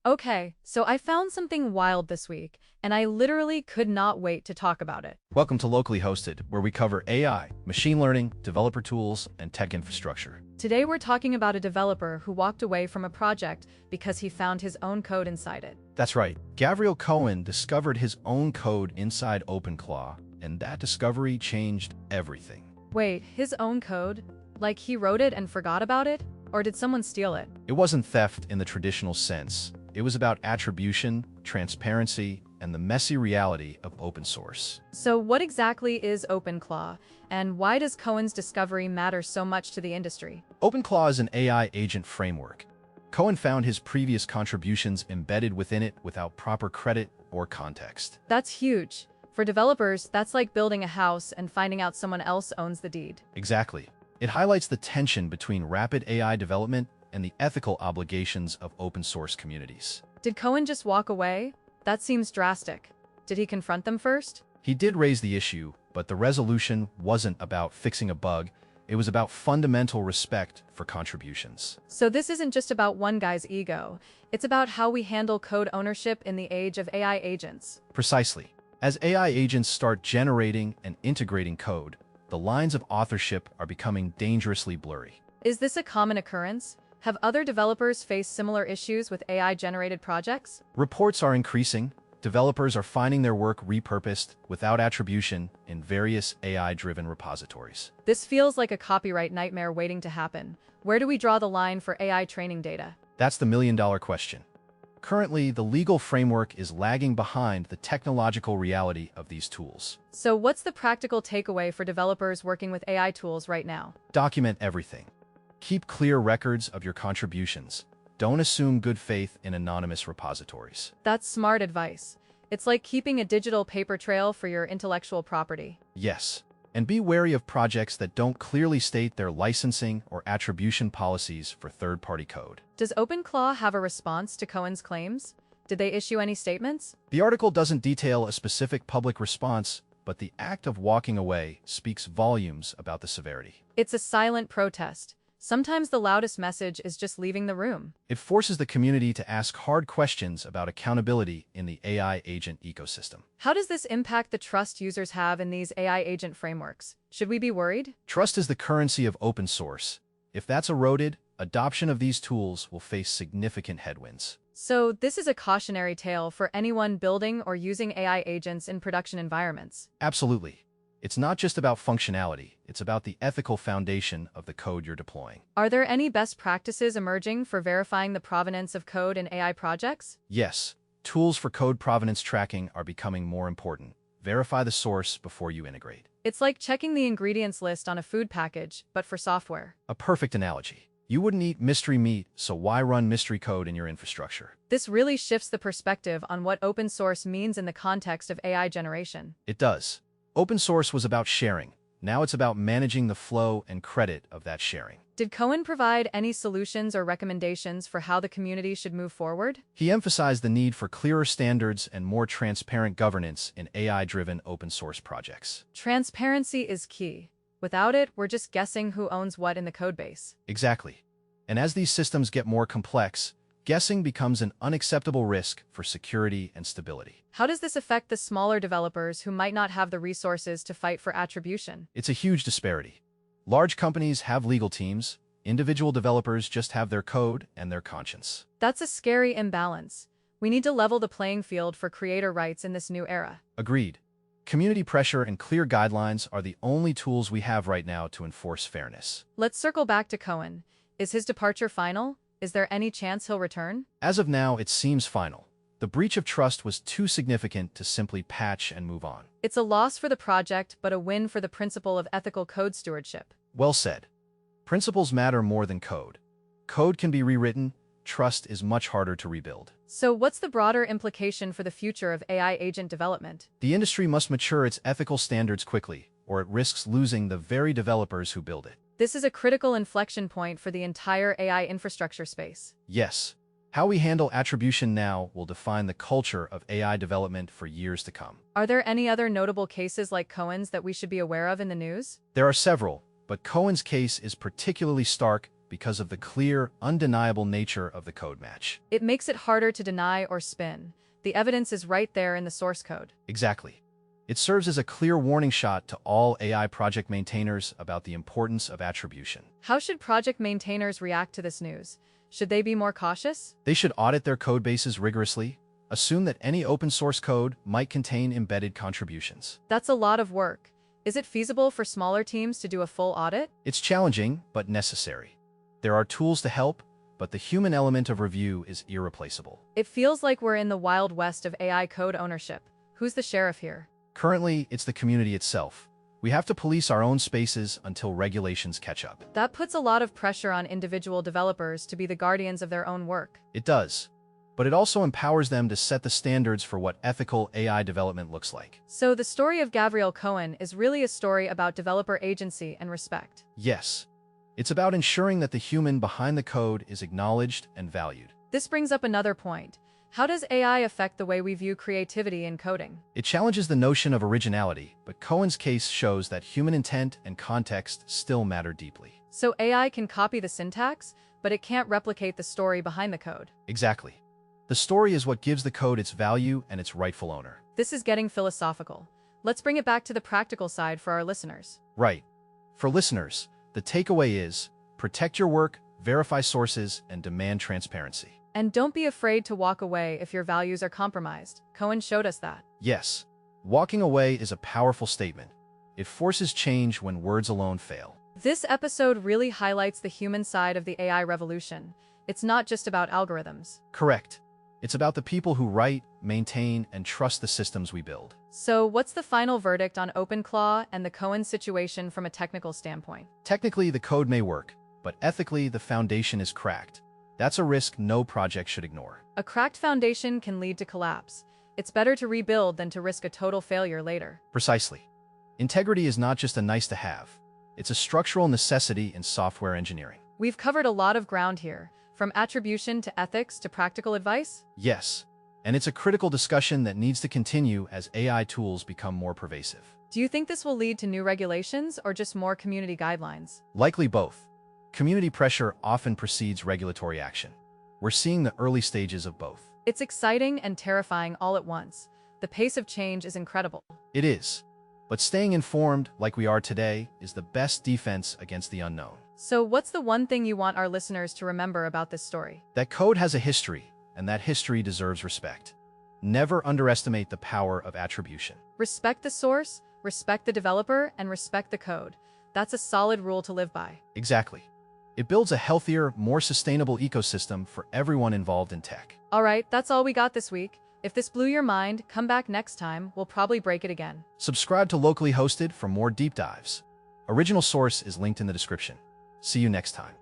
Okay, so I found something wild this week, and I literally could not wait to talk about it. Welcome to Locally Hosted, where we cover AI, machine learning, developer tools, and tech infrastructure. Today we're talking about a developer who walked away from a project because he found his own code inside it. That's right, Gabriel Cohen discovered his own code inside OpenClaw, and that discovery changed everything. Wait, his own code? Like he wrote it and forgot about it? Or did someone steal it? It wasn't theft in the traditional sense. It was about attribution, transparency, and the messy reality of open source. So what exactly is OpenClaw, and why does Cohen's discovery matter so much to the industry? OpenClaw is an AI agent framework. Cohen found his previous contributions embedded within it without proper credit or context. That's huge. For developers, that's like building a house and finding out someone else owns the deed. Exactly. It highlights the tension between rapid AI development and the ethical obligations of open source communities. Did Cohen just walk away? That seems drastic. Did he confront them first? He did raise the issue, but the resolution wasn't about fixing a bug. It was about fundamental respect for contributions. So this isn't just about one guy's ego. It's about how we handle code ownership in the age of AI agents. Precisely. As AI agents start generating and integrating code, the lines of authorship are becoming dangerously blurry. Is this a common occurrence? Have other developers faced similar issues with AI-generated projects? Reports are increasing. Developers are finding their work repurposed without attribution in various AI-driven repositories. This feels like a copyright nightmare waiting to happen. Where do we draw the line for AI training data? That's the million-dollar question. Currently, the legal framework is lagging behind the technological reality of these tools. So what's the practical takeaway for developers working with AI tools right now? Document everything. Keep clear records of your contributions. Don't assume good faith in anonymous repositories. That's smart advice. It's like keeping a digital paper trail for your intellectual property. Yes, and be wary of projects that don't clearly state their licensing or attribution policies for third-party code. Does OpenClaw have a response to Cohen's claims? Did they issue any statements? The article doesn't detail a specific public response, but the act of walking away speaks volumes about the severity. It's a silent protest. Sometimes the loudest message is just leaving the room. It forces the community to ask hard questions about accountability in the AI agent ecosystem. How does this impact the trust users have in these AI agent frameworks? Should we be worried? Trust is the currency of open source. If that's eroded, adoption of these tools will face significant headwinds. So this is a cautionary tale for anyone building or using AI agents in production environments. Absolutely. It's not just about functionality, it's about the ethical foundation of the code you're deploying. Are there any best practices emerging for verifying the provenance of code in AI projects? Yes, tools for code provenance tracking are becoming more important. Verify the source before you integrate. It's like checking the ingredients list on a food package, but for software. A perfect analogy. You wouldn't eat mystery meat, so why run mystery code in your infrastructure? This really shifts the perspective on what open source means in the context of AI generation. It does. Open source was about sharing. Now it's about managing the flow and credit of that sharing. Did Cohen provide any solutions or recommendations for how the community should move forward? He emphasized the need for clearer standards and more transparent governance in AI-driven open source projects. Transparency is key. Without it, we're just guessing who owns what in the codebase. Exactly. And as these systems get more complex, guessing becomes an unacceptable risk for security and stability. How does this affect the smaller developers who might not have the resources to fight for attribution? It's a huge disparity. Large companies have legal teams, individual developers just have their code and their conscience. That's a scary imbalance. We need to level the playing field for creator rights in this new era. Agreed. Community pressure and clear guidelines are the only tools we have right now to enforce fairness. Let's circle back to Cohen. Is his departure final? Is there any chance he'll return? As of now, it seems final. The breach of trust was too significant to simply patch and move on. It's a loss for the project, but a win for the principle of ethical code stewardship. Well said. Principles matter more than code. Code can be rewritten, trust is much harder to rebuild. So what's the broader implication for the future of AI agent development? The industry must mature its ethical standards quickly, or it risks losing the very developers who build it. This is a critical inflection point for the entire AI infrastructure space. Yes. How we handle attribution now will define the culture of AI development for years to come. Are there any other notable cases like Cohen's that we should be aware of in the news? There are several, but Cohen's case is particularly stark because of the clear, undeniable nature of the code match. It makes it harder to deny or spin. The evidence is right there in the source code. Exactly. It serves as a clear warning shot to all AI project maintainers about the importance of attribution. How should project maintainers react to this news? Should they be more cautious? They should audit their code bases rigorously, assume that any open source code might contain embedded contributions. That's a lot of work. Is it feasible for smaller teams to do a full audit? It's challenging, but necessary. There are tools to help, but the human element of review is irreplaceable. It feels like we're in the Wild West of AI code ownership. Who's the sheriff here? Currently, it's the community itself. We have to police our own spaces until regulations catch up. That puts a lot of pressure on individual developers to be the guardians of their own work. It does. But it also empowers them to set the standards for what ethical AI development looks like. So the story of Gabriel Cohen is really a story about developer agency and respect. Yes. It's about ensuring that the human behind the code is acknowledged and valued. This brings up another point. How does AI affect the way we view creativity in coding? It challenges the notion of originality, but Cohen's case shows that human intent and context still matter deeply. So AI can copy the syntax, but it can't replicate the story behind the code. Exactly. The story is what gives the code its value and its rightful owner. This is getting philosophical. Let's bring it back to the practical side for our listeners. Right. For listeners, the takeaway is, protect your work, verify sources, and demand transparency. And don't be afraid to walk away if your values are compromised. Cohen showed us that. Yes, walking away is a powerful statement. It forces change when words alone fail. This episode really highlights the human side of the AI revolution. It's not just about algorithms. Correct. It's about the people who write, maintain, and trust the systems we build. So what's the final verdict on OpenClaw and the Cohen situation from a technical standpoint? Technically, the code may work, but ethically, the foundation is cracked. That's a risk no project should ignore. A cracked foundation can lead to collapse. It's better to rebuild than to risk a total failure later. Precisely. Integrity is not just a nice-to-have. It's a structural necessity in software engineering. We've covered a lot of ground here, from attribution to ethics to practical advice. Yes, and it's a critical discussion that needs to continue as AI tools become more pervasive. Do you think this will lead to new regulations or just more community guidelines? Likely both. Community pressure often precedes regulatory action. We're seeing the early stages of both. It's exciting and terrifying all at once. The pace of change is incredible. It is. But staying informed, like we are today, is the best defense against the unknown. So what's the one thing you want our listeners to remember about this story? That code has a history, and that history deserves respect. Never underestimate the power of attribution. Respect the source, respect the developer, and respect the code. That's a solid rule to live by. Exactly. It builds a healthier, more sustainable ecosystem for everyone involved in tech. All right, that's all we got this week. If this blew your mind, come back next time. We'll probably break it again. Subscribe to Locally Hosted for more deep dives. Original source is linked in the description. See you next time.